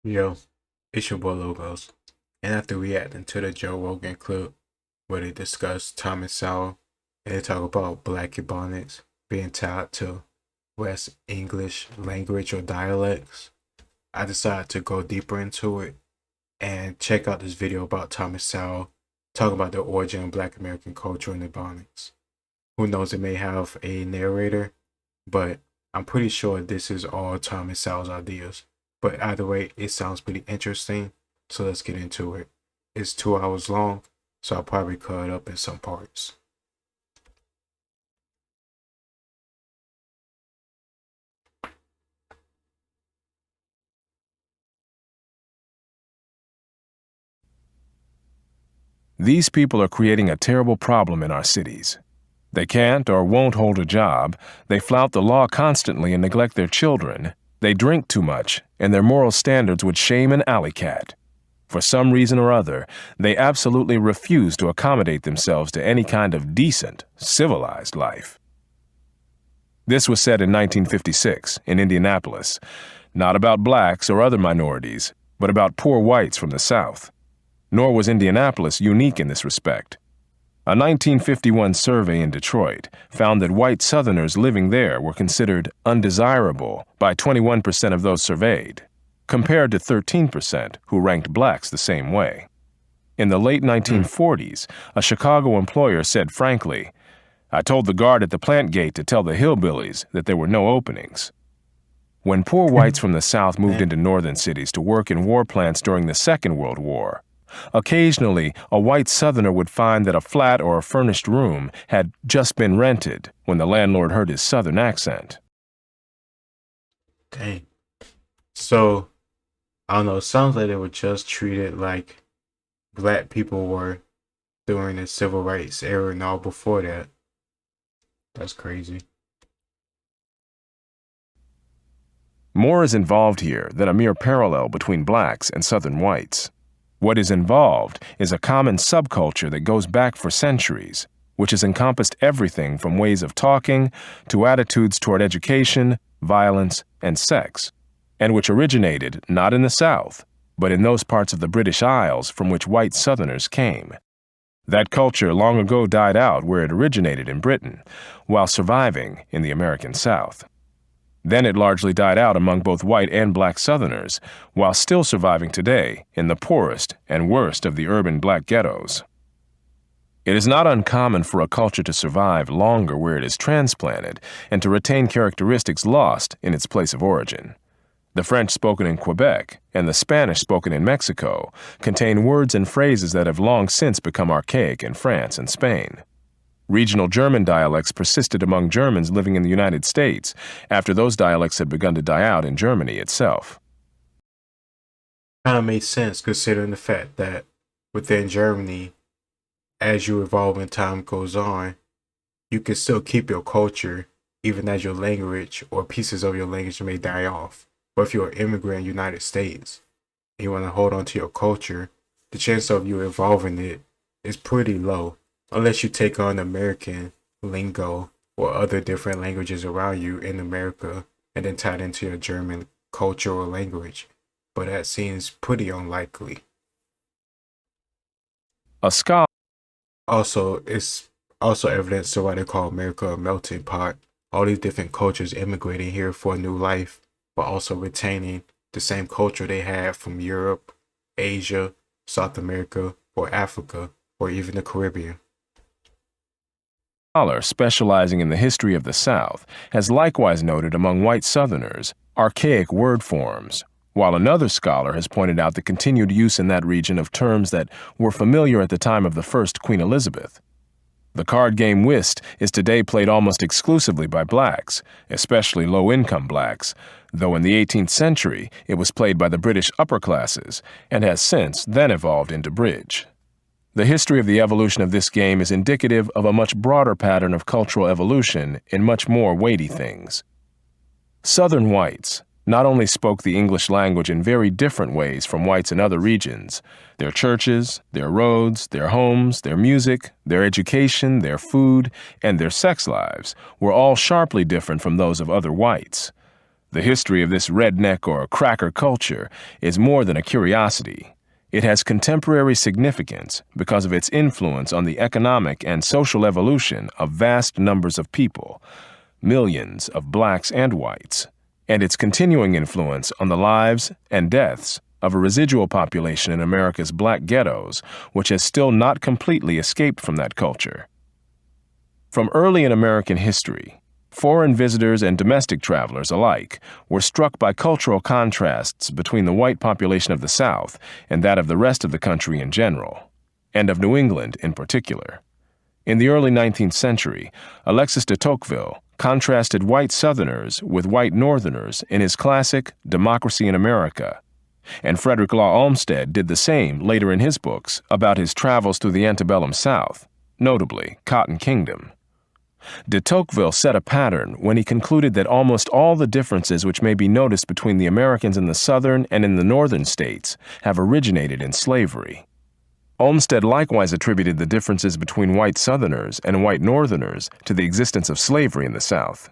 Yo, it's your boy Logos. And after reacting to the Joe Rogan clip where they discuss Thomas Sowell and they talk about black Ebonics being tied to West English language or dialects, I decided to go deeper into it and check out this video about Thomas Sowell talking about the origin of black American culture and Ebonics. Who knows, it may have a narrator, but I'm pretty sure this is all Thomas Sowell's ideas. But either way, it sounds pretty interesting. So let's get into it. It's 2 hours long, so I'll probably cut it up in some parts. These people are creating a terrible problem in our cities. They can't or won't hold a job, they flout the law constantly and neglect their children, they drink too much, and their moral standards would shame an alley cat. For some reason or other, they absolutely refuse to accommodate themselves to any kind of decent, civilized life. This was said in 1956 in Indianapolis, not about blacks or other minorities, but about poor whites from the South. Nor was Indianapolis unique in this respect. A 1951 survey in Detroit found that white Southerners living there were considered undesirable by 21% of those surveyed, compared to 13% who ranked blacks the same way. In the late 1940s, a Chicago employer said frankly, "I told the guard at the plant gate to tell the hillbillies that there were no openings." When poor whites from the South moved into northern cities to work in war plants during the Second World War, occasionally, a white Southerner would find that a flat or a furnished room had just been rented when the landlord heard his Southern accent. Dang. So, I don't know, it sounds like they were just treated like black people were during the civil rights era and all before that. That's crazy. More is involved here than a mere parallel between blacks and Southern whites. What is involved is a common subculture that goes back for centuries, which has encompassed everything from ways of talking to attitudes toward education, violence, and sex, and which originated not in the South, but in those parts of the British Isles from which white Southerners came. That culture long ago died out where it originated in Britain, while surviving in the American South. Then it largely died out among both white and black Southerners, while still surviving today in the poorest and worst of the urban black ghettos. It is not uncommon for a culture to survive longer where it is transplanted and to retain characteristics lost in its place of origin. The French spoken in Quebec and the Spanish spoken in Mexico contain words and phrases that have long since become archaic in France and Spain. Regional German dialects persisted among Germans living in the United States after those dialects had begun to die out in Germany itself. Kind of makes sense considering the fact that within Germany, as you evolve and time goes on, you can still keep your culture even as your language or pieces of your language may die off. But if you're an immigrant in the United States and you want to hold on to your culture, the chance of you evolving it is pretty low. Unless you take on American lingo or other different languages around you in America and then tie it into your German culture or language. But that seems pretty unlikely. A scholar Also, it's also evidence to why they call America a melting pot. All these different cultures immigrating here for a new life, but also retaining the same culture they had from Europe, Asia, South America, or Africa, or even the Caribbean. Scholar specializing in the history of the South has likewise noted among white Southerners archaic word forms, while another scholar has pointed out the continued use in that region of terms that were familiar at the time of the first Queen Elizabeth. The card game whist is today played almost exclusively by blacks, especially low-income blacks, though in the 18th century it was played by the British upper classes and has since then evolved into bridge. The history of the evolution of this game is indicative of a much broader pattern of cultural evolution in much more weighty things. Southern whites not only spoke the English language in very different ways from whites in other regions. Their churches, their roads, their homes, their music, their education, their food, and their sex lives were all sharply different from those of other whites. The history of this redneck or cracker culture is more than a curiosity. It has contemporary significance because of its influence on the economic and social evolution of vast numbers of people, millions of blacks and whites, and its continuing influence on the lives and deaths of a residual population in America's black ghettos, which has still not completely escaped from that culture. From early in American history, foreign visitors and domestic travelers alike were struck by cultural contrasts between the white population of the South and that of the rest of the country in general, and of New England in particular. In the early 19th century, Alexis de Tocqueville contrasted white Southerners with white Northerners in his classic Democracy in America, and Frederick Law Olmsted did the same later in his books about his travels through the antebellum South, notably Cotton Kingdom. De Tocqueville set a pattern when he concluded that almost all the differences which may be noticed between the Americans in the southern and in the northern states have originated in slavery. Olmsted likewise attributed the differences between white Southerners and white Northerners to the existence of slavery in the South.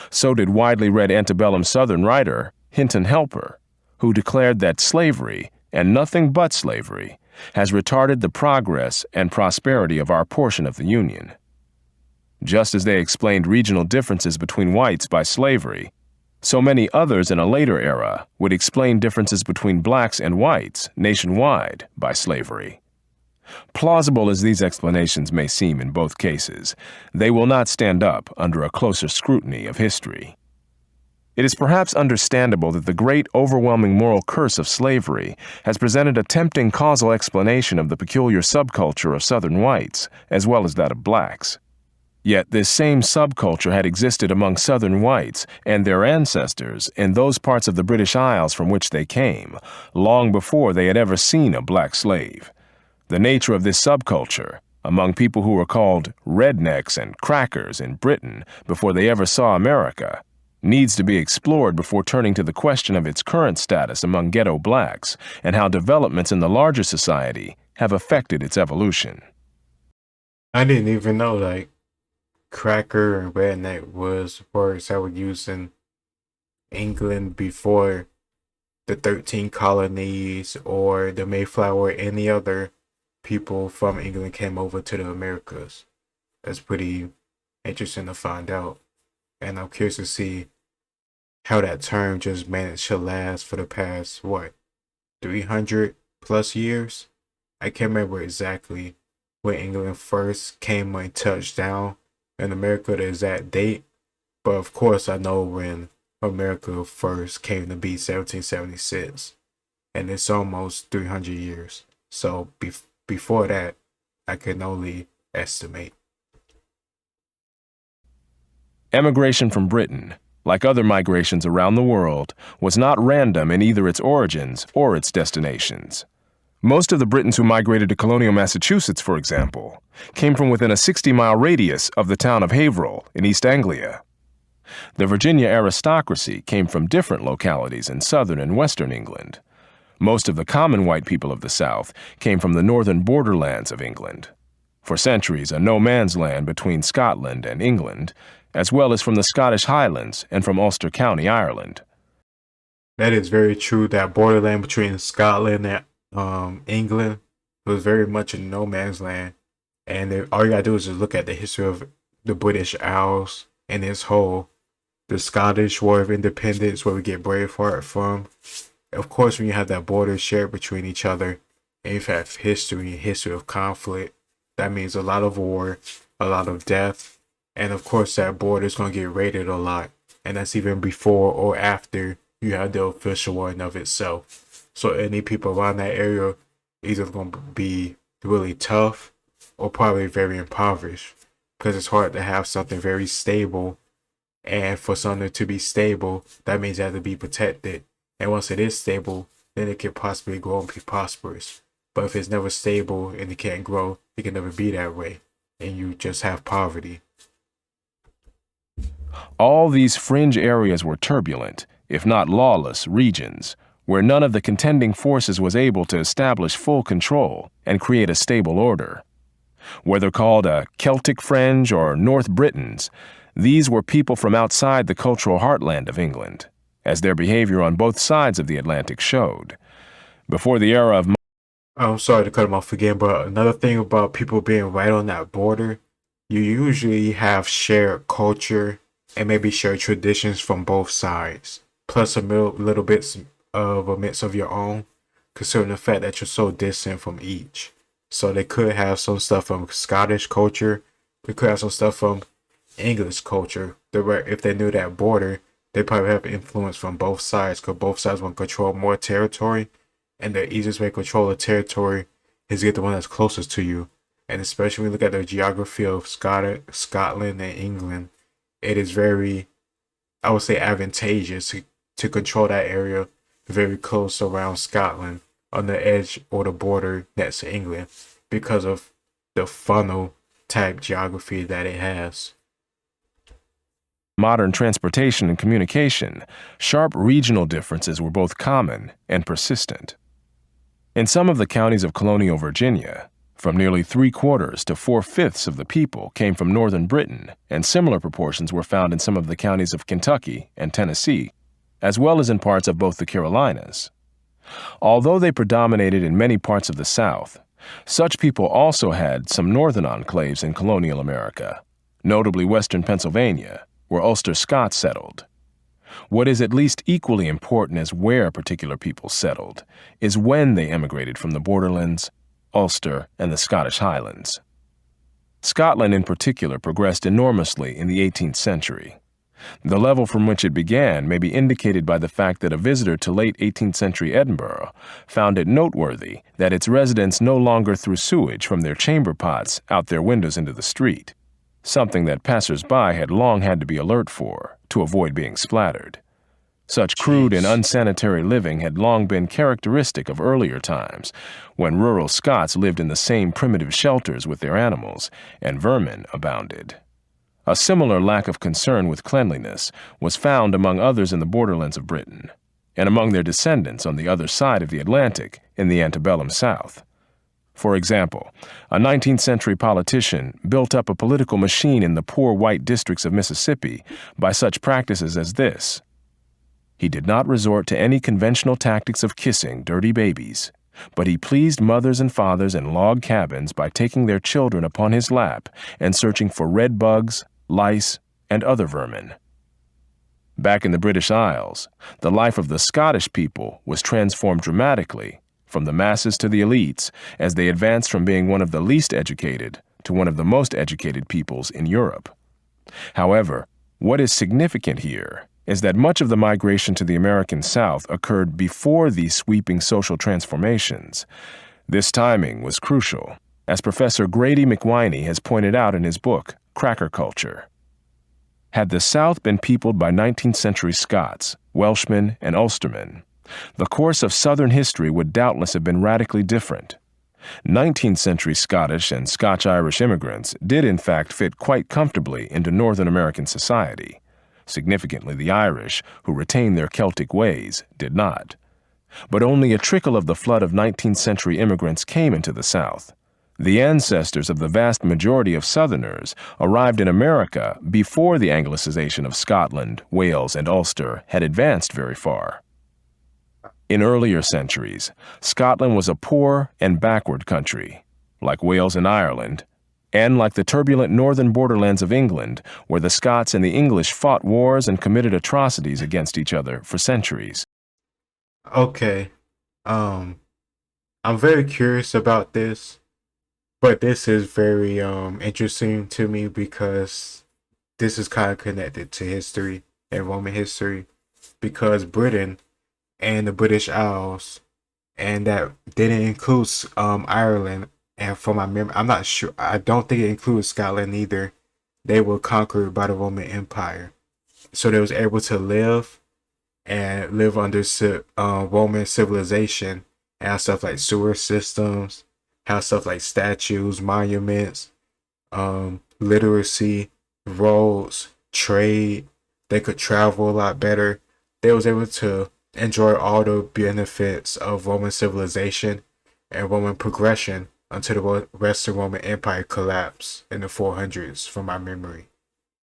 So did widely read antebellum Southern writer Hinton Helper, who declared that slavery, and nothing but slavery, has retarded the progress and prosperity of our portion of the Union. Just as they explained regional differences between whites by slavery, so many others in a later era would explain differences between blacks and whites nationwide by slavery. Plausible as these explanations may seem in both cases, they will not stand up under a closer scrutiny of history. It is perhaps understandable that the great overwhelming moral curse of slavery has presented a tempting causal explanation of the peculiar subculture of Southern whites, as well as that of blacks. Yet this same subculture had existed among Southern whites and their ancestors in those parts of the British Isles from which they came, long before they had ever seen a black slave. The nature of this subculture, among people who were called rednecks and crackers in Britain before they ever saw America, needs to be explored before turning to the question of its current status among ghetto blacks and how developments in the larger society have affected its evolution. I didn't even know cracker and redneck was words that were used in England before the 13 colonies or the Mayflower or any other people from England came over to the Americas. That's pretty interesting to find out. And I'm curious to see how that term just managed to last for the past, 300 plus years? I can't remember exactly when England first came and touched down in America, the exact date. But of course, I know when America first came to be 1776. And it's almost 300 years. So before that, I can only estimate. Emigration from Britain, like other migrations around the world, was not random in either its origins or its destinations. Most of the Britons who migrated to colonial Massachusetts, for example, came from within a 60-mile radius of the town of Haverhill in East Anglia. The Virginia aristocracy came from different localities in southern and western England. Most of the common white people of the South came from the northern borderlands of England. For centuries, a no-man's land between Scotland and England, as well as from the Scottish Highlands and from Ulster County, Ireland. That is very true. That borderland between Scotland and England was very much a no man's land. And all you gotta do is just look at the history of the British Isles and its whole. The Scottish War of Independence, where we get Braveheart from. Of course, when you have that border shared between each other, and you have history of conflict, that means a lot of war, a lot of death, and of course that border is going to get raided a lot. And that's even before or after you have the official war in of itself. So any people around that area either going to be really tough or probably very impoverished, because it's hard to have something very stable. And for something to be stable, that means it has to be protected. And once it is stable, then it can possibly grow and be prosperous. But if it's never stable and it can't grow, it can never be that way. And you just have poverty. All these fringe areas were turbulent, if not lawless, regions, where none of the contending forces was able to establish full control and create a stable order. Whether called a Celtic fringe or North Britons, these were people from outside the cultural heartland of England, as their behavior on both sides of the Atlantic showed. Before the era of I'm sorry to cut him off again, but another thing about people being right on that border, you usually have shared culture and maybe shared traditions from both sides, plus a little bits of a mix of your own, considering the fact that you're so distant from each. So they could have some stuff from Scottish culture, they could have some stuff from English culture. If they knew that border, they probably have influence from both sides, because both sides want to control more territory, and the easiest way to control a territory is get the one that's closest to you. And especially when you look at the geography of Scotland and England, it is very, I would say, advantageous to control that area very close around Scotland on the edge or the border next to England because of the funnel type geography that it has. modern transportation and communication, sharp regional differences were both common and persistent. In some of the counties of colonial Virginia, from nearly 3/4 to 4/5 of the people came from northern Britain, and similar proportions were found in some of the counties of Kentucky and Tennessee, as well as in parts of both the Carolinas. Although they predominated in many parts of the South, such people also had some northern enclaves in colonial America, notably western Pennsylvania, where Ulster Scots settled. What is at least equally important as where particular people settled is when they emigrated from the borderlands, Ulster, and the Scottish Highlands. Scotland in particular progressed enormously in the 18th century. The level from which it began may be indicated by the fact that a visitor to late 18th century Edinburgh found it noteworthy that its residents no longer threw sewage from their chamber pots out their windows into the street, something that passers-by had long had to be alert for to avoid being splattered. Such crude and unsanitary living had long been characteristic of earlier times, when rural Scots lived in the same primitive shelters with their animals, and vermin abounded. A similar lack of concern with cleanliness was found among others in the borderlands of Britain, and among their descendants on the other side of the Atlantic in the antebellum South. For example, a 19th century politician built up a political machine in the poor white districts of Mississippi by such practices as this. He did not resort to any conventional tactics of kissing dirty babies, but he pleased mothers and fathers in log cabins by taking their children upon his lap and searching for red bugs, lice, and other vermin. Back in the British Isles, the life of the Scottish people was transformed dramatically from the masses to the elites as they advanced from being one of the least educated to one of the most educated peoples in Europe. However, what is significant here is that much of the migration to the American South occurred before these sweeping social transformations. This timing was crucial, as Professor Grady McWhiney has pointed out in his book, Cracker Culture. Had the South been peopled by 19th century Scots, Welshmen, and Ulstermen, the course of Southern history would doubtless have been radically different. 19th century Scottish and Scotch-Irish immigrants did in fact fit quite comfortably into Northern American society. Significantly, the Irish, who retained their Celtic ways, did not. But only a trickle of the flood of 19th century immigrants came into the South. The ancestors of the vast majority of Southerners arrived in America before the Anglicization of Scotland, Wales, and Ulster had advanced very far. In earlier centuries, Scotland was a poor and backward country, like Wales and Ireland, and like the turbulent northern borderlands of England, where the Scots and the English fought wars and committed atrocities against each other for centuries. Okay, I'm very curious about this, but this is very interesting to me because this is kind of connected to history and Roman history, because Britain and the British Isles, and that didn't include Ireland. And from my memory, I'm not sure. I don't think it includes Scotland either. They were conquered by the Roman Empire, so they was able to live under Roman civilization, and have stuff like sewer systems, have stuff like statues, monuments, literacy, roads, trade. They could travel a lot better. They was able to enjoy all the benefits of Roman civilization and Roman progression until the Western Roman Empire collapsed in the 400s, from my memory.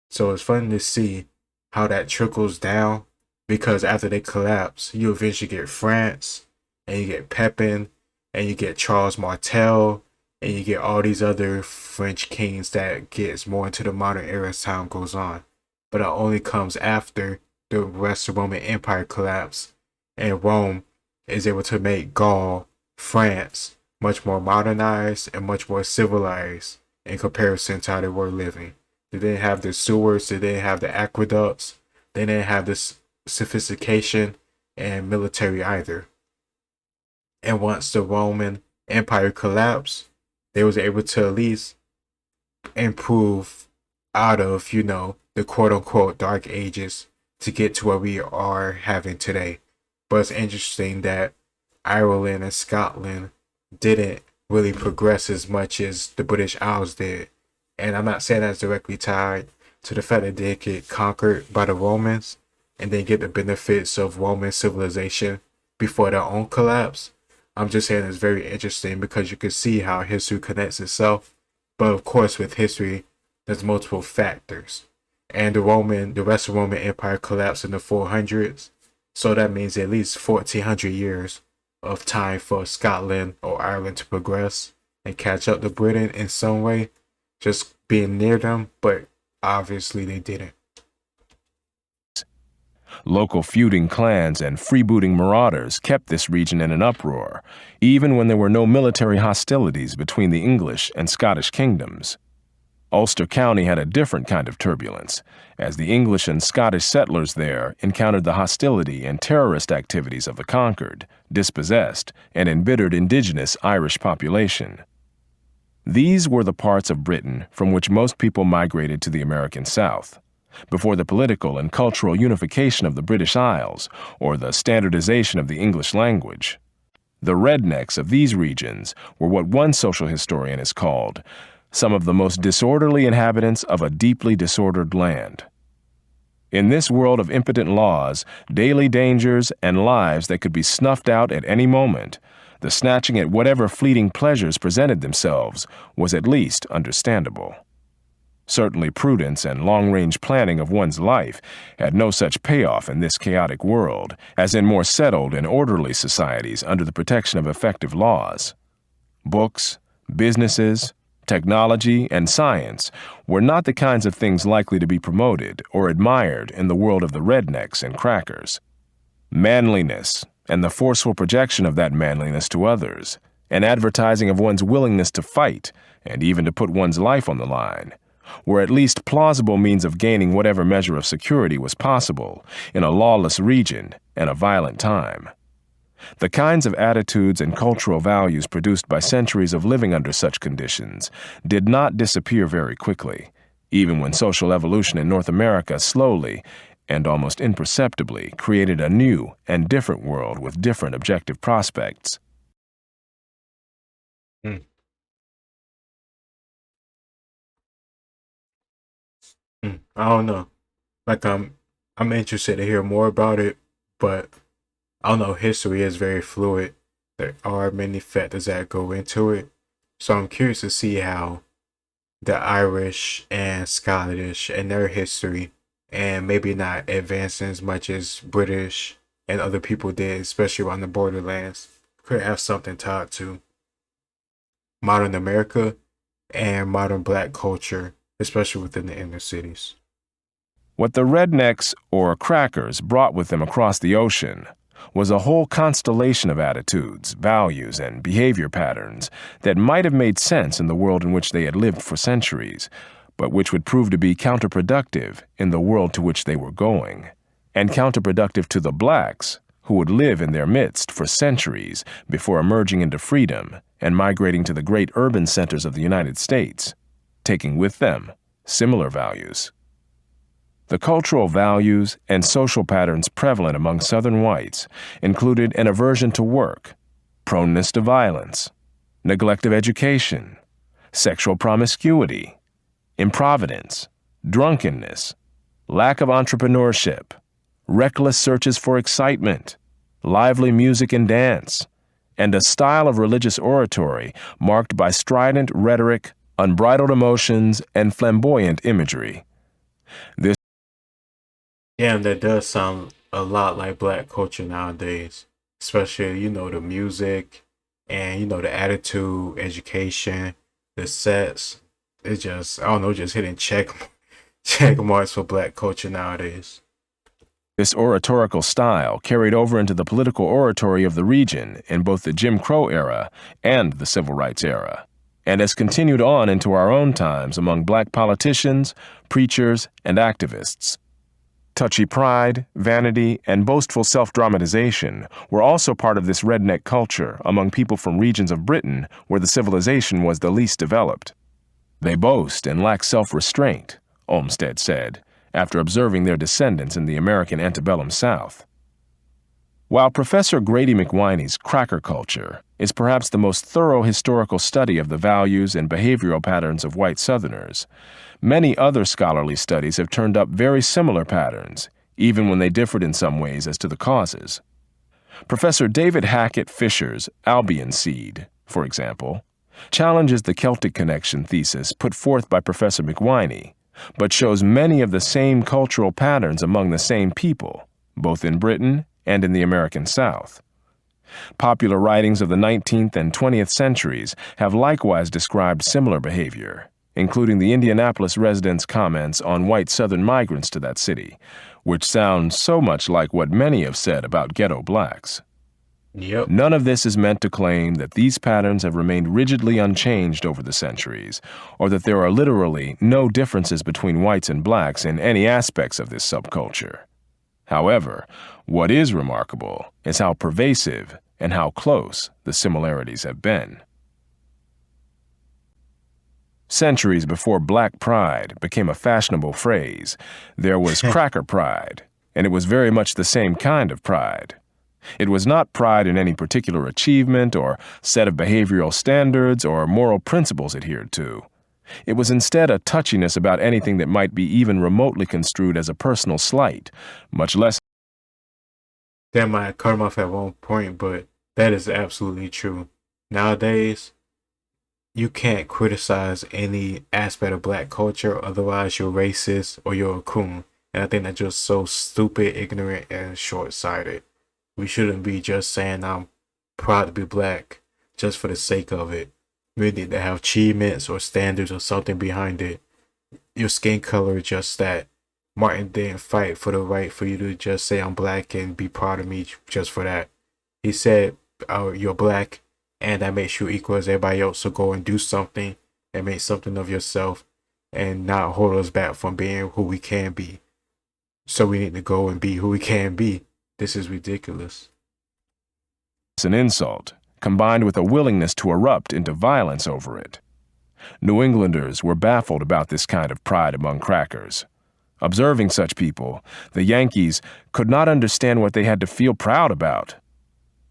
So it's fun to see how that trickles down, because after they collapse, you eventually get France, and you get Pepin, and you get Charles Martel, and you get all these other French kings that gets more into the modern era as time goes on. But it only comes after the rest of the Roman Empire collapse, and Rome is able to make Gaul, France, much more modernized and much more civilized in comparison to how they were living. They didn't have the sewers, they didn't have the aqueducts, they didn't have this sophistication and military either. And once the Roman Empire collapsed, they was able to at least improve out of, the quote unquote dark ages to get to where we are having today. But it's interesting that Ireland and Scotland didn't really progress as much as the British Isles did. And I'm not saying that's directly tied to the fact that they get conquered by the Romans and then get the benefits of Roman civilization before their own collapse. I'm just saying it's very interesting because you can see how history connects itself. But of course, with history, there's multiple factors. And the rest of the Roman Empire collapsed in the 400s. So that means at least 1400 years of time for Scotland or Ireland to progress and catch up to Britain in some way, just being near them, but obviously they didn't. Local feuding clans and freebooting marauders kept this region in an uproar, even when there were no military hostilities between the English and Scottish kingdoms. Ulster County had a different kind of turbulence, as the English and Scottish settlers there encountered the hostility and terrorist activities of the conquered, dispossessed, and embittered indigenous Irish population. These were the parts of Britain from which most people migrated to the American South, before the political and cultural unification of the British Isles or the standardization of the English language. The rednecks of these regions were what one social historian has called some of the most disorderly inhabitants of a deeply disordered land. In this world of impotent laws, daily dangers, and lives that could be snuffed out at any moment, the snatching at whatever fleeting pleasures presented themselves was at least understandable. Certainly prudence and long-range planning of one's life had no such payoff in this chaotic world as in more settled and orderly societies under the protection of effective laws. Books, businesses, technology, and science were not the kinds of things likely to be promoted or admired in the world of the rednecks and crackers. Manliness, and the forceful projection of that manliness to others, and advertising of one's willingness to fight, and even to put one's life on the line, were at least plausible means of gaining whatever measure of security was possible in a lawless region and a violent time. The kinds of attitudes and cultural values produced by centuries of living under such conditions did not disappear very quickly, even when social evolution in North America slowly and almost imperceptibly created a new and different world with different objective prospects. I don't know. Like I'm interested to hear more about it, but I don't know. History is very fluid. There are many factors that go into it, so I'm curious to see how the Irish and Scottish and their history, and maybe not advancing as much as British and other people did, especially around the borderlands, could have something tied to modern America and modern Black culture, especially within the inner cities. What the rednecks, or crackers, brought with them across the ocean was a whole constellation of attitudes, values, and behavior patterns that might have made sense in the world in which they had lived for centuries, but which would prove to be counterproductive in the world to which they were going, and counterproductive to the blacks who would live in their midst for centuries before emerging into freedom and migrating to the great urban centers of the United States, taking with them similar values. The cultural values and social patterns prevalent among Southern whites included an aversion to work, proneness to violence, neglect of education, sexual promiscuity, improvidence, drunkenness, lack of entrepreneurship, reckless searches for excitement, lively music and dance, and a style of religious oratory marked by strident rhetoric, unbridled emotions, and flamboyant imagery. Damn, that does sound a lot like black culture nowadays, especially, the music and, the attitude, education, the sets. It's just, I don't know, just hitting check marks for black culture nowadays. This oratorical style carried over into the political oratory of the region in both the Jim Crow era and the Civil Rights era, and has continued on into our own times among black politicians, preachers, and activists. Touchy pride, vanity, and boastful self-dramatization were also part of this redneck culture among people from regions of Britain where the civilization was the least developed. They boast and lack self-restraint, Olmsted said, after observing their descendants in the American antebellum South. While Professor Grady McWhiney's cracker culture is perhaps the most thorough historical study of the values and behavioral patterns of white Southerners, many other scholarly studies have turned up very similar patterns, even when they differed in some ways as to the causes. Professor David Hackett Fisher's Albion Seed, for example, challenges the Celtic connection thesis put forth by Professor McWhiney, but shows many of the same cultural patterns among the same people, both in Britain and in the American South. Popular writings of the 19th and 20th centuries have likewise described similar behavior, including the Indianapolis residents' comments on white Southern migrants to that city, which sound so much like what many have said about ghetto blacks. Yep. None of this is meant to claim that these patterns have remained rigidly unchanged over the centuries, or that there are literally no differences between whites and blacks in any aspects of this subculture. However, what is remarkable is how pervasive and how close the similarities have been. Centuries before black pride became a fashionable phrase, there was cracker pride, and it was very much the same kind of pride. It was not pride in any particular achievement or set of behavioral standards or moral principles adhered to. It was instead a touchiness about anything that might be even remotely construed as a personal slight, much less. That might cut him off at one point, but that is absolutely true. Nowadays, you can't criticize any aspect of black culture, otherwise you're racist or you're a coon. And I think that's just so stupid, ignorant, and short-sighted. We shouldn't be just saying I'm proud to be black just for the sake of it. We need to have achievements or standards or something behind it. Your skin color is just that. Martin didn't fight for the right for you to just say I'm black and be proud of me just for that. He said, you're black and that makes you equal as everybody else, so go and do something and make something of yourself and not hold us back from being who we can be. So we need to go and be who we can be. This is ridiculous. It's an insult, combined with a willingness to erupt into violence over it. New Englanders were baffled about this kind of pride among crackers. Observing such people, the Yankees could not understand what they had to feel proud about.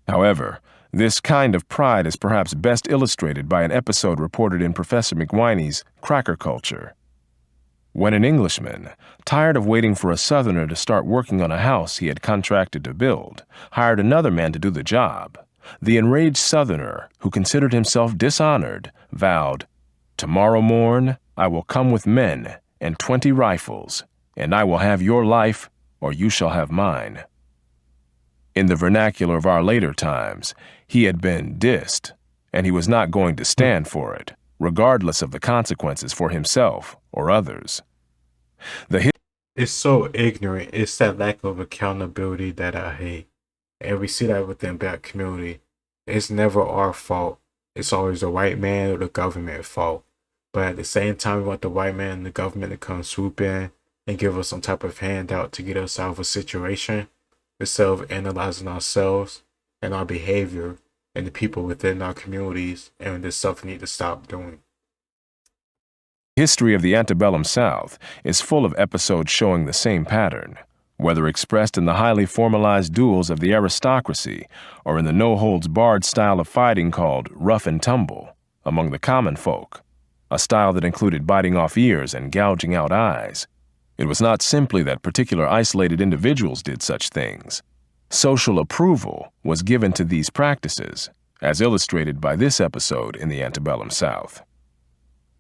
However, this kind of pride is perhaps best illustrated by an episode reported in Professor McWhiney's Cracker Culture. When an Englishman, tired of waiting for a Southerner to start working on a house he had contracted to build, hired another man to do the job, the enraged Southerner, who considered himself dishonored, vowed, "Tomorrow morn I will come with men and 20 rifles, and I will have your life, or you shall have mine." In the vernacular of our later times, he had been dissed, and he was not going to stand for it, regardless of the consequences for himself or others. It's so ignorant. It's that lack of accountability that I hate. And we see that within black community. It's never our fault. It's always the white man or the government fault. But at the same time, we want the white man and the government to come swoop in and give us some type of handout to get us out of a situation, instead of analyzing ourselves and our behavior and the people within our communities, and this stuff we need to stop doing. History of the antebellum South is full of episodes showing the same pattern, whether expressed in the highly formalized duels of the aristocracy or in the no-holds-barred style of fighting called rough and tumble among the common folk, a style that included biting off ears and gouging out eyes. It was not simply that particular isolated individuals did such things. Social approval was given to these practices, as illustrated by this episode in the antebellum South.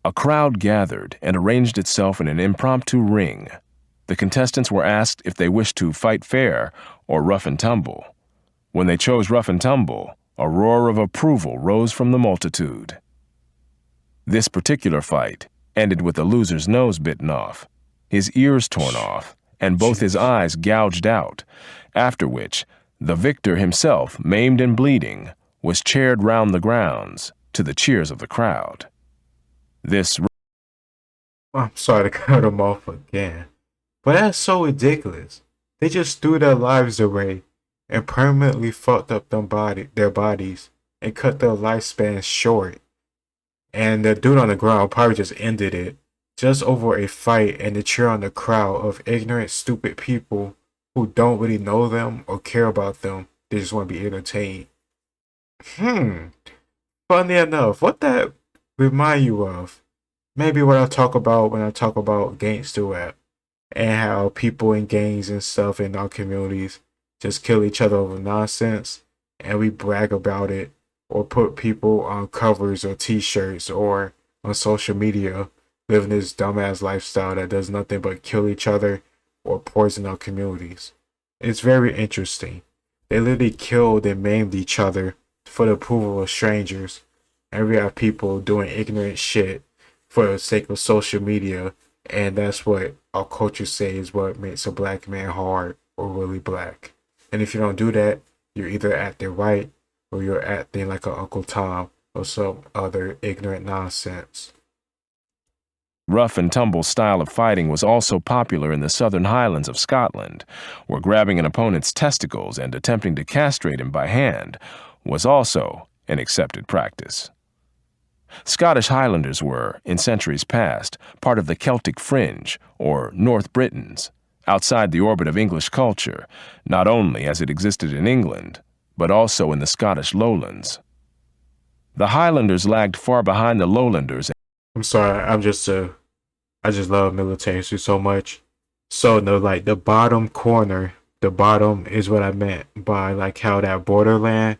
A crowd gathered and arranged itself in an impromptu ring. The contestants were asked if they wished to fight fair or rough and tumble. When they chose rough and tumble, a roar of approval rose from the multitude. This particular fight ended with the loser's nose bitten off, his ears torn off, and both his eyes gouged out, after which the victor himself, maimed and bleeding, was chaired round the grounds to the cheers of the crowd. I'm sorry to cut them off again, but that's so ridiculous. They just threw their lives away and permanently fucked up their bodies and cut their lifespan short. And the dude on the ground probably just ended it just over a fight and the cheer on the crowd of ignorant, stupid people who don't really know them or care about them. They just want to be entertained. Funny enough, what that remind you of? Maybe what I talk about when I talk about gangster rap and how people in gangs and stuff in our communities just kill each other over nonsense and we brag about it or put people on covers or t-shirts or on social media living this dumbass lifestyle that does nothing but kill each other or poison our communities. It's very interesting. They literally killed and maimed each other for the approval of strangers, and we have people doing ignorant shit for the sake of social media, and that's what our culture says what makes a black man hard or really black. And if you don't do that, you're either acting right or you're acting like an Uncle Tom or some other ignorant nonsense. Rough and tumble style of fighting was also popular in the southern highlands of Scotland, where grabbing an opponent's testicles and attempting to castrate him by hand was also an accepted practice. Scottish Highlanders were, in centuries past, part of the Celtic fringe, or North Britons, outside the orbit of English culture, not only as it existed in England, but also in the Scottish lowlands. The Highlanders lagged far behind the lowlanders. I'm sorry, I just love military history so much. So the bottom corner, the bottom is what I meant by like how that borderland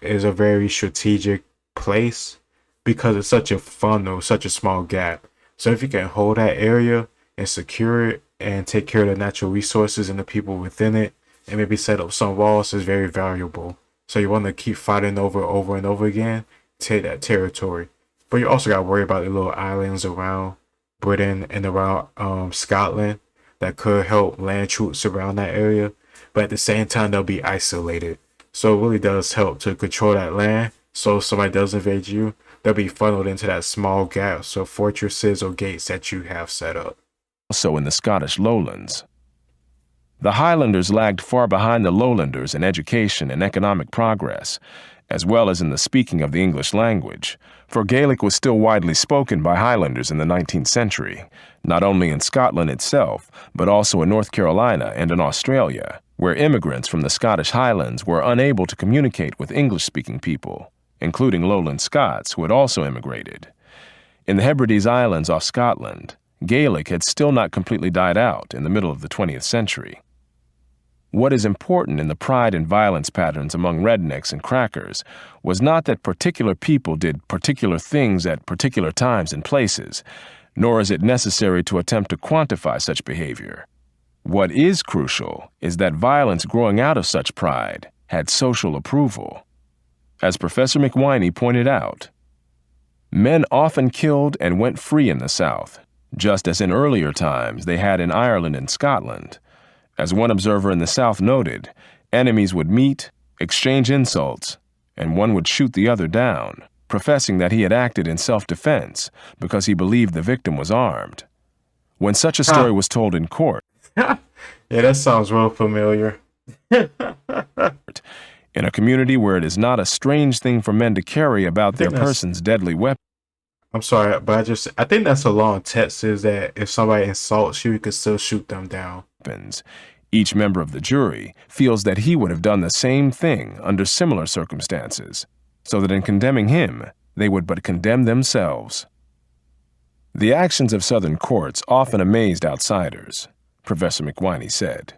is a very strategic place because it's such a funnel, such a small gap. So if you can hold that area and secure it and take care of the natural resources and the people within it and maybe set up some walls is very valuable. So you want to keep fighting over and over again, take that territory. But you also got to worry about the little islands around Britain and around Scotland that could help land troops around that area. But at the same time, they'll be isolated. So it really does help to control that land. So if somebody does invade you, they'll be funneled into that small gap. So fortresses or gates that you have set up. Also in the Scottish lowlands. The Highlanders lagged far behind the lowlanders in education and economic progress, as well as in the speaking of the English language, for Gaelic was still widely spoken by Highlanders in the 19th century, not only in Scotland itself, but also in North Carolina and in Australia, where immigrants from the Scottish Highlands were unable to communicate with English-speaking people, including lowland Scots who had also immigrated. In the Hebrides Islands off Scotland, Gaelic had still not completely died out in the middle of the 20th century. What is important in the pride and violence patterns among rednecks and crackers was not that particular people did particular things at particular times and places, nor is it necessary to attempt to quantify such behavior. What is crucial is that violence growing out of such pride had social approval. As Professor McWhiney pointed out, men often killed and went free in the South, just as in earlier times they had in Ireland and Scotland. As one observer in the South noted, enemies would meet, exchange insults, and one would shoot the other down, professing that he had acted in self-defense because he believed the victim was armed. When such a story was told in court, Yeah, that sounds real familiar. in a community where it is not a strange thing for men to carry about their person's deadly weapons. I'm sorry, but I think that's a law in Texas that if somebody insults you, you can still shoot them down. Each member of the jury feels that he would have done the same thing under similar circumstances, so that in condemning him, they would but condemn themselves. The actions of Southern courts often amazed outsiders, Professor McWhiney said.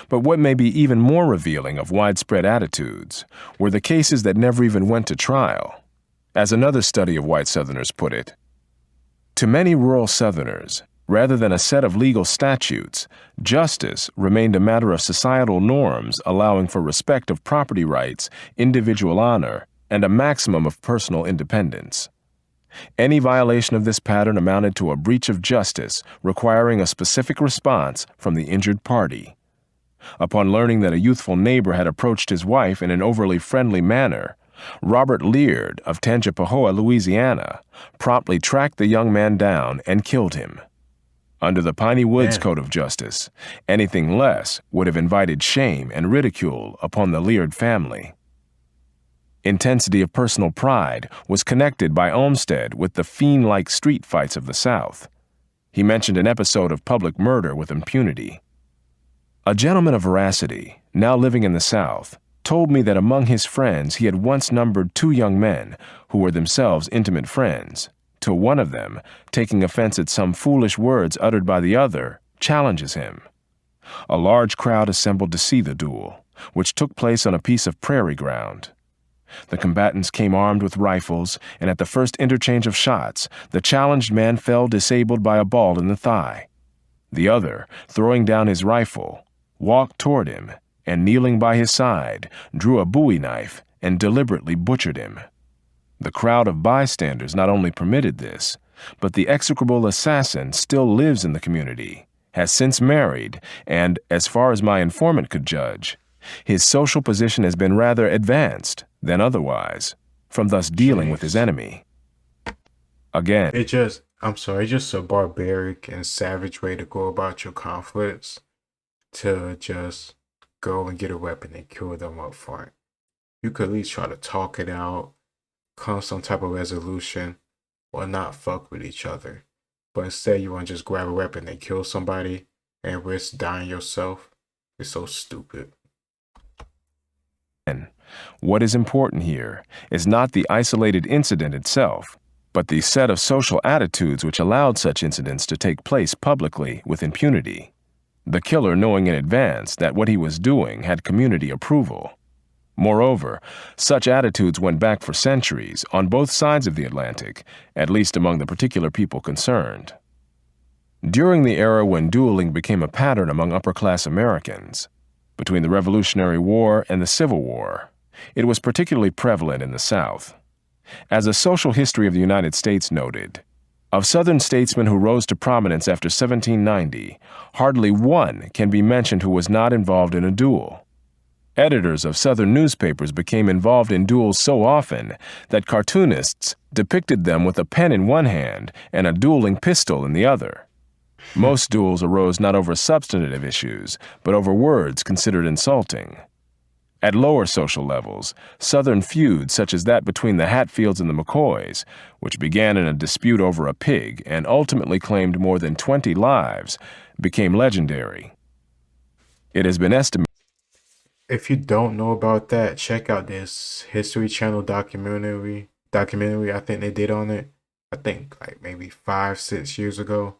But what may be even more revealing of widespread attitudes were the cases that never even went to trial. As another study of white Southerners put it, to many rural Southerners, Rather than a set of legal statutes, justice remained a matter of societal norms allowing for respect of property rights, individual honor, and a maximum of personal independence. Any violation of this pattern amounted to a breach of justice requiring a specific response from the injured party. Upon learning that a youthful neighbor had approached his wife in an overly friendly manner, Robert Leard of Tangipahoa, Louisiana, promptly tracked the young man down and killed him. Under the Piney Woods Code of Justice, anything less would have invited shame and ridicule upon the Leard family. Intensity of personal pride was connected by Olmsted with the fiend-like street fights of the South. He mentioned an episode of public murder with impunity. A gentleman of veracity, now living in the South, told me that among his friends he had once numbered 2 young men who were themselves intimate friends, till one of them, taking offense at some foolish words uttered by the other, challenges him. A large crowd assembled to see the duel, which took place on a piece of prairie ground. The combatants came armed with rifles, and at the first interchange of shots, the challenged man fell disabled by a ball in the thigh. The other, throwing down his rifle, walked toward him, and kneeling by his side, drew a bowie knife and deliberately butchered him. The crowd of bystanders not only permitted this, but the execrable assassin still lives in the community, has since married, and, as far as my informant could judge, his social position has been rather advanced than otherwise, from thus dealing with his enemy. Again, it's just a barbaric and savage way to go about your conflicts, to just go and get a weapon and kill them up front. You could at least try to talk it out, come some type of resolution, or not fuck with each other. But instead you want to just grab a weapon and kill somebody and risk dying yourself. It's so stupid. What is important here is not the isolated incident itself, but the set of social attitudes which allowed such incidents to take place publicly with impunity. The killer knowing in advance that what he was doing had community approval. Moreover, such attitudes went back for centuries on both sides of the Atlantic, at least among the particular people concerned. During the era when dueling became a pattern among upper-class Americans, between the Revolutionary War and the Civil War, it was particularly prevalent in the South. As a social history of the United States noted, of Southern statesmen who rose to prominence after 1790, hardly one can be mentioned who was not involved in a duel. Editors of Southern newspapers became involved in duels so often that cartoonists depicted them with a pen in one hand and a dueling pistol in the other. Most duels arose not over substantive issues, but over words considered insulting. At lower social levels, Southern feuds such as that between the Hatfields and the McCoys, which began in a dispute over a pig and ultimately claimed more than 20 lives, became legendary. It has been estimated. If you don't know about that, check out this History Channel documentary I think they did on it. I think like maybe 5-6 years ago.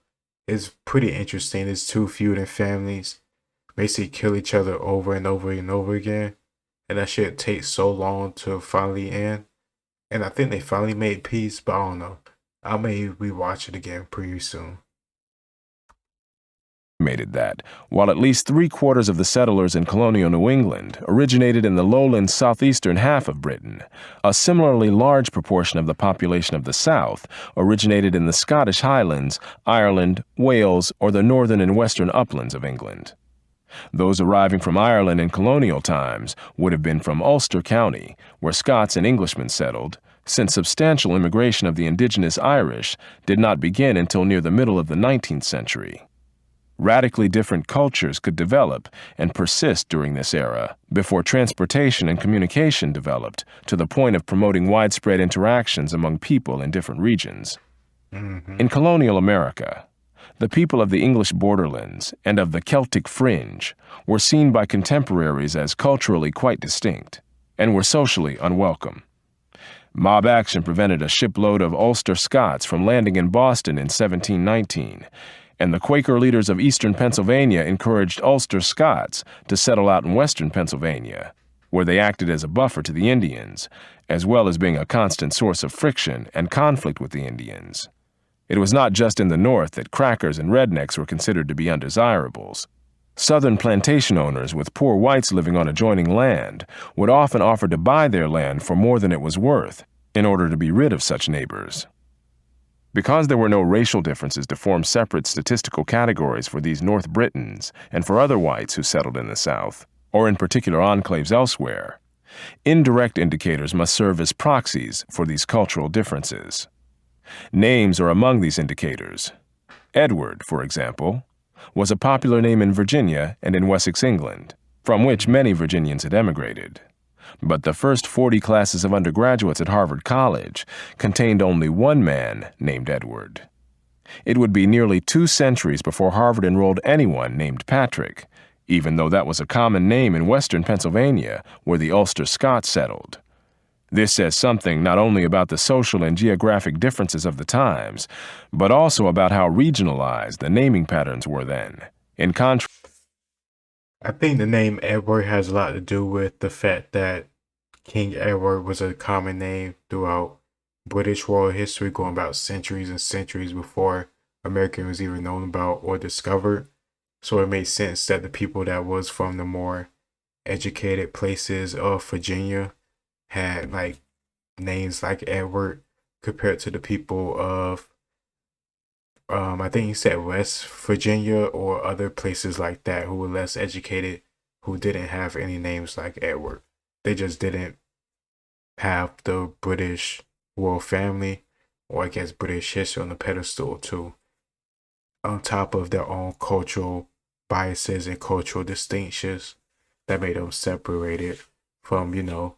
It's pretty interesting. It's 2 feuding families basically kill each other over and over and over again. And that shit takes so long to finally end. And I think they finally made peace, but I don't know. I may rewatch it again pretty soon. That, while at least 3/4 of the settlers in colonial New England originated in the lowland southeastern half of Britain, a similarly large proportion of the population of the South originated in the Scottish Highlands, Ireland, Wales, or the northern and western uplands of England. Those arriving from Ireland in colonial times would have been from Ulster County, where Scots and Englishmen settled, since substantial immigration of the indigenous Irish did not begin until near the middle of the 19th century. Radically different cultures could develop and persist during this era before transportation and communication developed to the point of promoting widespread interactions among people in different regions. In colonial America, the people of the English borderlands and of the Celtic fringe were seen by contemporaries as culturally quite distinct and were socially unwelcome. Mob action prevented a shipload of Ulster Scots from landing in Boston in 1719, and the Quaker leaders of eastern Pennsylvania encouraged Ulster Scots to settle out in western Pennsylvania, where they acted as a buffer to the Indians, as well as being a constant source of friction and conflict with the Indians. It was not just in the North that crackers and rednecks were considered to be undesirables. Southern plantation owners with poor whites living on adjoining land would often offer to buy their land for more than it was worth in order to be rid of such neighbors. Because there were no racial differences to form separate statistical categories for these North Britons and for other whites who settled in the South, or in particular enclaves elsewhere, indirect indicators must serve as proxies for these cultural differences. Names are among these indicators. Edward, for example, was a popular name in Virginia and in Wessex, England, from which many Virginians had emigrated. But the first 40 classes of undergraduates at Harvard College contained only one man named Edward. It would be nearly 2 centuries before Harvard enrolled anyone named Patrick, even though that was a common name in western Pennsylvania, where the Ulster Scots settled. This says something not only about the social and geographic differences of the times, but also about how regionalized the naming patterns were then. In contrast, I think the name Edward has a lot to do with the fact that King Edward was a common name throughout British royal history, going about centuries and centuries before America was even known about or discovered. So it made sense that the people that was from the more educated places of Virginia had like names like Edward compared to the people of I think you said West Virginia or other places like that who were less educated, who didn't have any names like Edward. They just didn't have the British royal family, or I guess British history on the pedestal too, on top of their own cultural biases and cultural distinctions that made them separated from,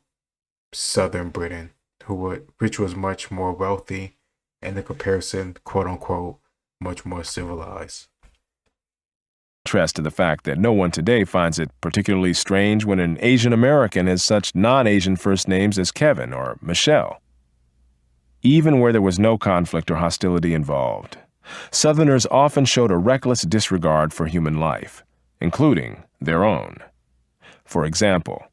Southern Britain, which was much more wealthy and in comparison, quote unquote, much more civilized. Contrast to the fact that no one today finds it particularly strange when an Asian American has such non-Asian first names as Kevin or Michelle. Even where there was no conflict or hostility involved, Southerners often showed a reckless disregard for human life, including their own. For example,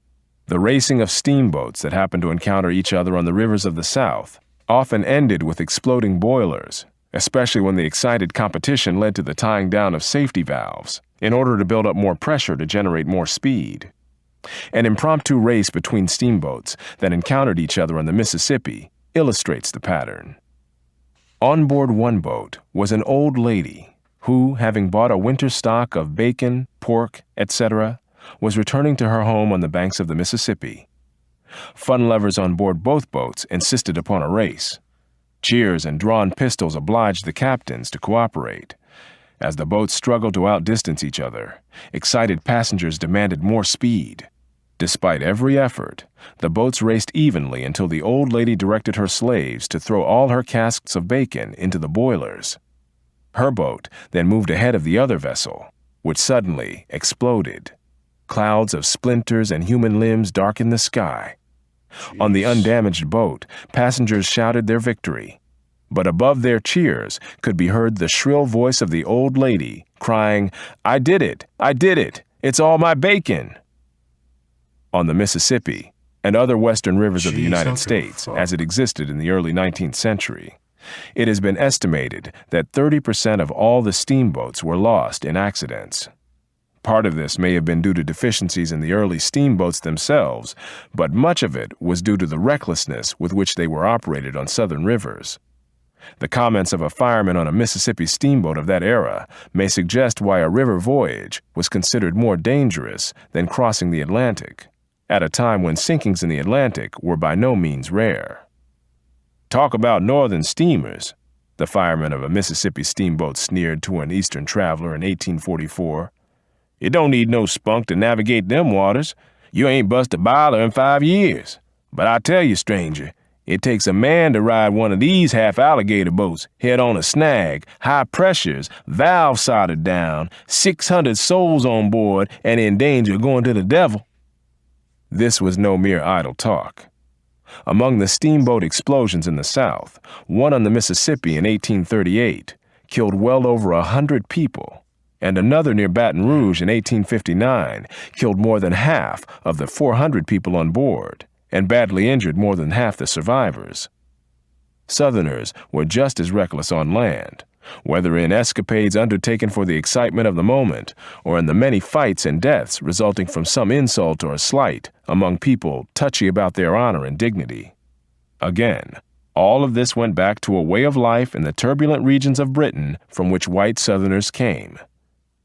the racing of steamboats that happened to encounter each other on the rivers of the South often ended with exploding boilers, especially when the excited competition led to the tying down of safety valves in order to build up more pressure to generate more speed. An impromptu race between steamboats that encountered each other on the Mississippi illustrates the pattern. On board one boat was an old lady who, having bought a winter stock of bacon, pork, etc., was returning to her home on the banks of the Mississippi. Fun lovers on board both boats insisted upon a race. Cheers and drawn pistols obliged the captains to cooperate. As the boats struggled to outdistance each other, excited passengers demanded more speed. Despite every effort, the boats raced evenly until the old lady directed her slaves to throw all her casks of bacon into the boilers. Her boat then moved ahead of the other vessel, which suddenly exploded. Clouds of splinters and human limbs darkened the sky. On the undamaged boat, passengers shouted their victory. But above their cheers could be heard the shrill voice of the old lady crying, "I did it! I did it! It's all my bacon!" On the Mississippi and other western rivers of the United States, as it existed in the early 19th century, it has been estimated that 30% of all the steamboats were lost in accidents. Part of this may have been due to deficiencies in the early steamboats themselves, but much of it was due to the recklessness with which they were operated on southern rivers. The comments of a fireman on a Mississippi steamboat of that era may suggest why a river voyage was considered more dangerous than crossing the Atlantic, at a time when sinkings in the Atlantic were by no means rare. "Talk about northern steamers," the fireman of a Mississippi steamboat sneered to an Eastern traveler in 1844. "You don't need no spunk to navigate them waters. You ain't bust a boiler in 5 years. But I tell you, stranger, it takes a man to ride one of these half-alligator boats, head on a snag, high pressures, valve soldered down, 600 souls on board, and in danger of going to the devil." This was no mere idle talk. Among the steamboat explosions in the South, one on the Mississippi in 1838 killed well over 100 people, and another near Baton Rouge in 1859 killed more than half of the 400 people on board and badly injured more than half the survivors. Southerners were just as reckless on land, whether in escapades undertaken for the excitement of the moment or in the many fights and deaths resulting from some insult or slight among people touchy about their honor and dignity. Again, all of this went back to a way of life in the turbulent regions of Britain from which white Southerners came.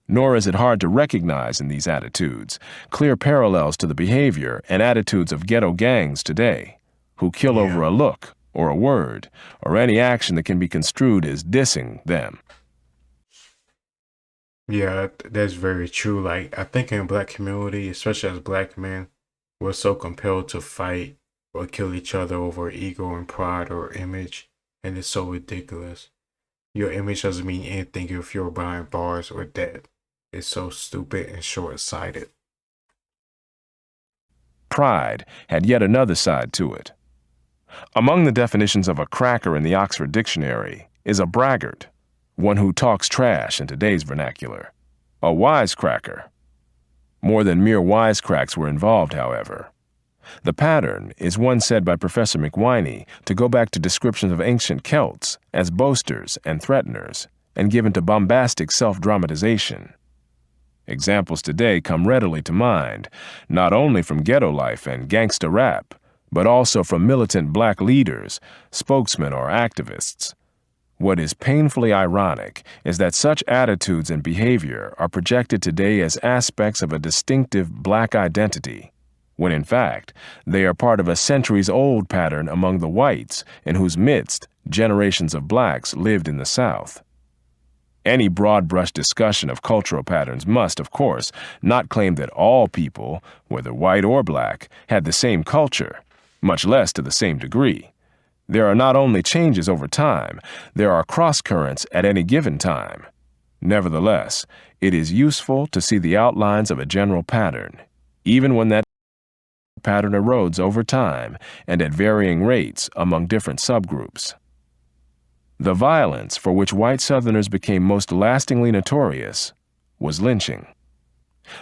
Nor is it hard to recognize in these attitudes clear parallels to the behavior and attitudes of ghetto gangs today, who kill over a look or a word or any action that can be construed as dissing them. Yeah, that's very true. Like, I think in black community, especially as black men, we're so compelled to fight or kill each other over ego and pride or image, and it's so ridiculous. Your image doesn't mean anything if you're behind bars or dead. It's so stupid and short-sighted. Pride had yet another side to it. Among the definitions of a cracker in the Oxford Dictionary is a braggart, one who talks trash in today's vernacular, a wisecracker. More than mere wisecracks were involved, however. The pattern is one said by Professor McWhiney to go back to descriptions of ancient Celts as boasters and threateners, and given to bombastic self-dramatization. Examples today come readily to mind, not only from ghetto life and gangsta rap, but also from militant black leaders, spokesmen, or activists. What is painfully ironic is that such attitudes and behavior are projected today as aspects of a distinctive black identity, when in fact they are part of a centuries-old pattern among the whites in whose midst generations of blacks lived in the South. Any broad-brush discussion of cultural patterns must, of course, not claim that all people, whether white or black, had the same culture, much less to the same degree. There are not only changes over time, there are cross-currents at any given time. Nevertheless, it is useful to see the outlines of a general pattern, even when that pattern erodes over time and at varying rates among different subgroups. The violence for which white Southerners became most lastingly notorious was lynching.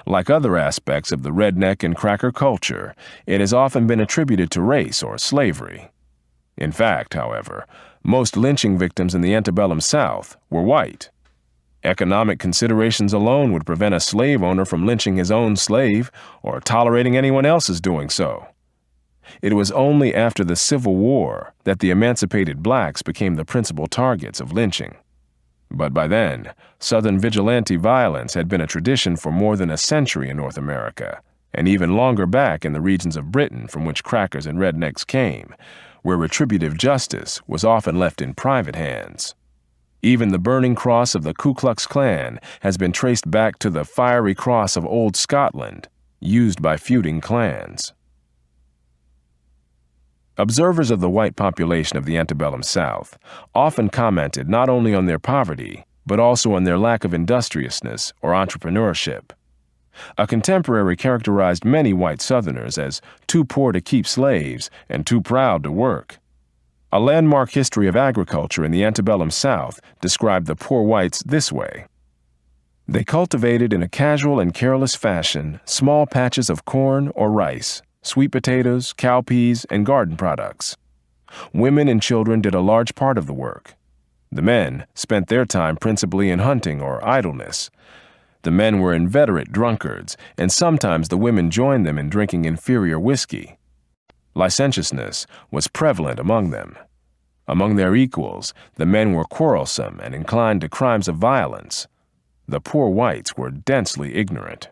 Like other aspects of the redneck and cracker culture, it has often been attributed to race or slavery. In fact, however, most lynching victims in the antebellum South were white. Economic considerations alone would prevent a slave owner from lynching his own slave or tolerating anyone else's doing so. It was only after the Civil War that the emancipated blacks became the principal targets of lynching. But by then, Southern vigilante violence had been a tradition for more than a century in North America, and even longer back in the regions of Britain from which crackers and rednecks came, where retributive justice was often left in private hands. Even the burning cross of the Ku Klux Klan has been traced back to the fiery cross of Old Scotland, used by feuding clans. Observers of the white population of the antebellum South often commented not only on their poverty, but also on their lack of industriousness or entrepreneurship. A contemporary characterized many white Southerners as too poor to keep slaves and too proud to work. A landmark history of agriculture in the antebellum South described the poor whites this way. They cultivated in a casual and careless fashion small patches of corn or rice, sweet potatoes, cowpeas, and garden products. Women and children did a large part of the work. The men spent their time principally in hunting or idleness. The men were inveterate drunkards, and sometimes the women joined them in drinking inferior whiskey. Licentiousness was prevalent among them. Among their equals, the men were quarrelsome and inclined to crimes of violence. The poor whites were densely ignorant.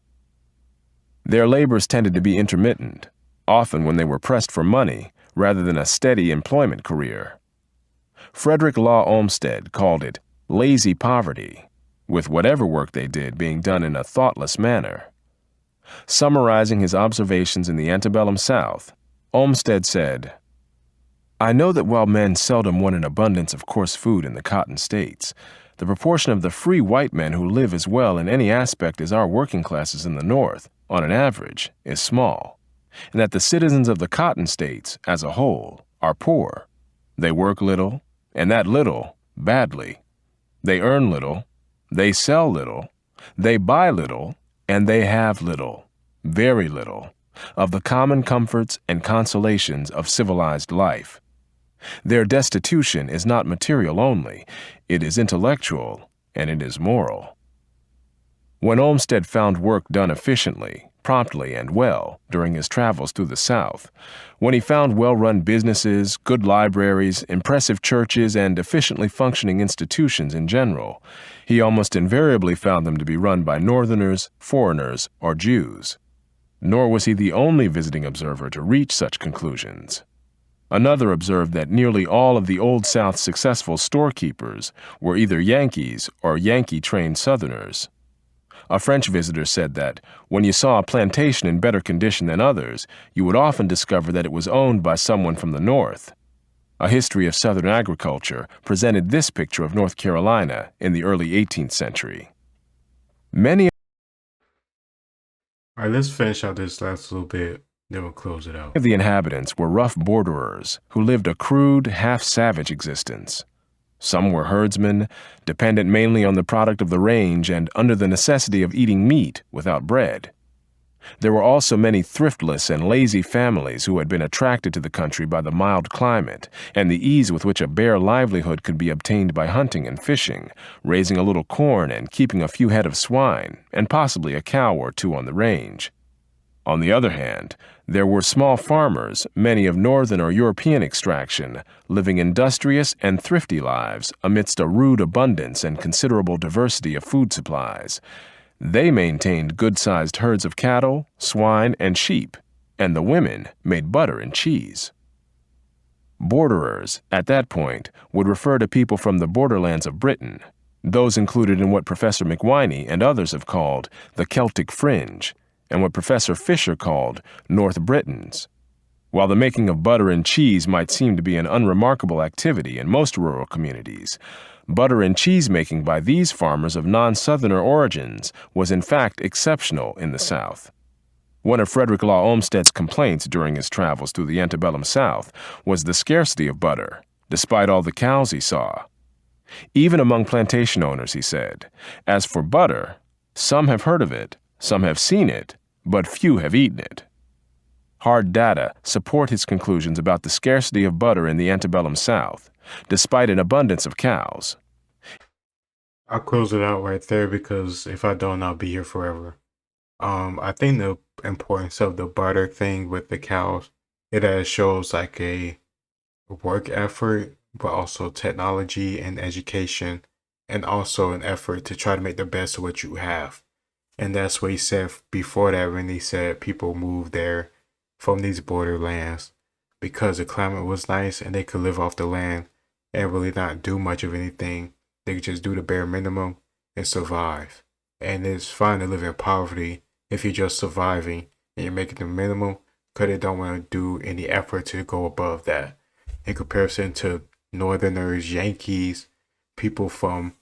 Their labors tended to be intermittent, often when they were pressed for money rather than a steady employment career. Frederick Law Olmsted called it lazy poverty, with whatever work they did being done in a thoughtless manner. Summarizing his observations in the antebellum South, Olmsted said, "I know that while men seldom want an abundance of coarse food in the cotton states, the proportion of the free white men who live as well in any aspect as our working classes in the North, on an average, is small, and that the citizens of the cotton states, as a whole, are poor. They work little, and that little, badly. They earn little, they sell little, they buy little, and they have little, very little, of the common comforts and consolations of civilized life. Their destitution is not material only, it is intellectual, and it is moral. When Olmsted found work done efficiently, promptly, and well during his travels through the South, when he found well-run businesses, good libraries, impressive churches, and efficiently functioning institutions in general, he almost invariably found them to be run by Northerners, foreigners, or Jews. Nor was he the only visiting observer to reach such conclusions. Another observed that nearly all of the Old South's successful storekeepers were either Yankees or Yankee-trained Southerners. A French visitor said that when you saw a plantation in better condition than others, you would often discover that it was owned by someone from the North. A history of Southern agriculture presented this picture of North Carolina in the early 18th century. Many All right, let's finish out this last little bit, then we'll close it out. of the inhabitants were rough borderers who lived a crude, half-savage existence. Some were herdsmen, dependent mainly on the product of the range and under the necessity of eating meat without bread. There were also many thriftless and lazy families who had been attracted to the country by the mild climate and the ease with which a bare livelihood could be obtained by hunting and fishing, raising a little corn and keeping a few head of swine, and possibly a cow or two on the range. On the other hand, there were small farmers, many of Northern or European extraction, living industrious and thrifty lives amidst a rude abundance and considerable diversity of food supplies. They maintained good-sized herds of cattle, swine, and sheep, and the women made butter and cheese. Borderers, at that point, would refer to people from the borderlands of Britain, those included in what Professor McWhiney and others have called the Celtic Fringe, and what Professor Fisher called North Britons. While the making of butter and cheese might seem to be an unremarkable activity in most rural communities, butter and cheese making by these farmers of non-Southerner origins was in fact exceptional in the South. One of Frederick Law Olmsted's complaints during his travels through the antebellum South was the scarcity of butter, despite all the cows he saw. Even among plantation owners, he said, as for butter, some have heard of it, some have seen it, but few have eaten it. Hard data support his conclusions about the scarcity of butter in the antebellum South, despite an abundance of cows. I'll close it out right there because if I don't, I'll be here forever. I think the importance of the butter thing with the cows, it shows like a work effort, but also technology and education, and also an effort to try to make the best of what you have. And that's what he said before that when he said people moved there from these borderlands because the climate was nice and they could live off the land and really not do much of anything. They could just do the bare minimum and survive. And it's fine to live in poverty if you're just surviving and you're making the minimum because they don't want to do any effort to go above that. In comparison to Northerners, Yankees, people from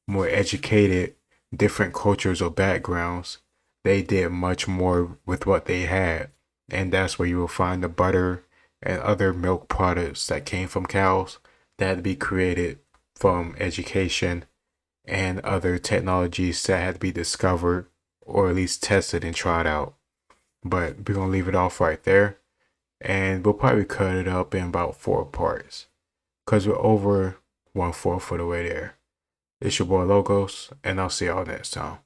more educated, different cultures or backgrounds, they did much more with what they had. And that's where you will find the butter and other milk products that came from cows that had to be created from education and other technologies that had to be discovered or at least tested and tried out. But we're going to leave it off right there. And we'll probably cut it up in about 4 parts because we're over 1/4 of the way there. It's your boy Logos, and I'll see y'all next time.